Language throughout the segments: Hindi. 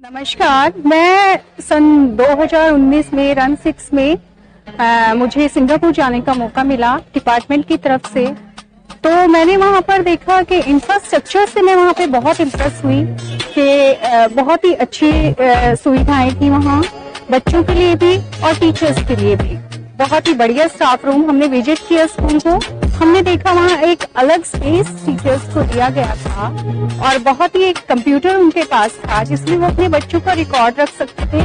नमस्कार। मैं सन 2019 में रन 6 में मुझे सिंगापुर जाने का मौका मिला डिपार्टमेंट की तरफ से। तो मैंने वहां पर देखा कि इंफ्रास्ट्रक्चर से मैं वहां पे बहुत इम्प्रेस हुई कि बहुत ही अच्छी सुविधाएं थी वहां, बच्चों के लिए भी और टीचर्स के लिए भी। बहुत ही बढ़िया स्टाफ रूम, हमने विजिट किया स्कूल को, हमने देखा वहाँ एक अलग स्पेस टीचर्स को दिया गया था और बहुत ही एक कंप्यूटर उनके पास था जिसमें वो अपने बच्चों का रिकॉर्ड रख सकते थे।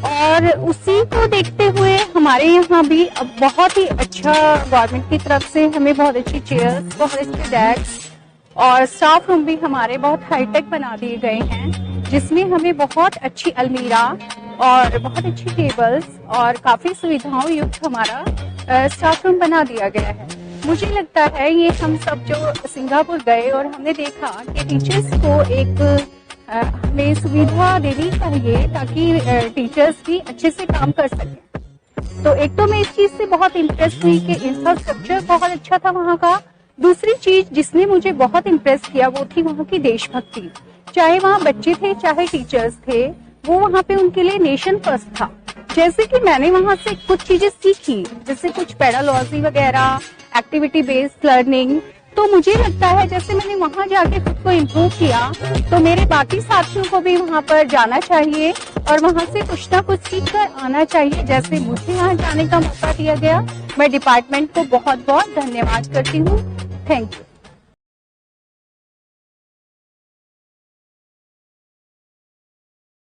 और उसी को देखते हुए हमारे यहाँ भी अब बहुत ही अच्छा गवर्नमेंट की तरफ से हमें बहुत अच्छी चेयर्स, बहुत अच्छे डेस्क और स्टाफ रूम भी हमारे बहुत हाईटेक बना दिए गए हैं, जिसमें हमें बहुत अच्छी अलमीरा और बहुत अच्छी टेबल्स और काफी सुविधाओं युक्त हमारा स्टाफ रूम बना दिया गया है। मुझे लगता है ये हम सब जो सिंगापुर गए और हमने देखा कि टीचर्स को एक हमें सुविधा देनी चाहिए ताकि टीचर्स भी अच्छे से काम कर सकें। तो एक तो मैं इस चीज से बहुत इम्प्रेस हुई कि इंफ्रास्ट्रक्चर बहुत अच्छा था वहाँ का। दूसरी चीज जिसने मुझे बहुत इम्प्रेस किया वो थी वहाँ की देशभक्ति। चाहे वहाँ बच्चे थे चाहे टीचर्स थे, वो वहाँ पे उनके लिए नेशन फर्स्ट था। जैसे कि मैंने वहाँ से कुछ चीजें सीखी, जैसे कुछ पेडालॉजी वगैरह, एक्टिविटी बेस्ड लर्निंग। तो मुझे लगता है जैसे मैंने वहाँ जाके खुद को इम्प्रूव किया तो मेरे बाकी साथियों को भी वहाँ पर जाना चाहिए और वहाँ से कुछ ना कुछ सीख कर आना चाहिए, जैसे मुझे यहाँ जाने का मौका दिया गया। मैं डिपार्टमेंट को बहुत बहुत धन्यवाद करती हूँ। Thank you.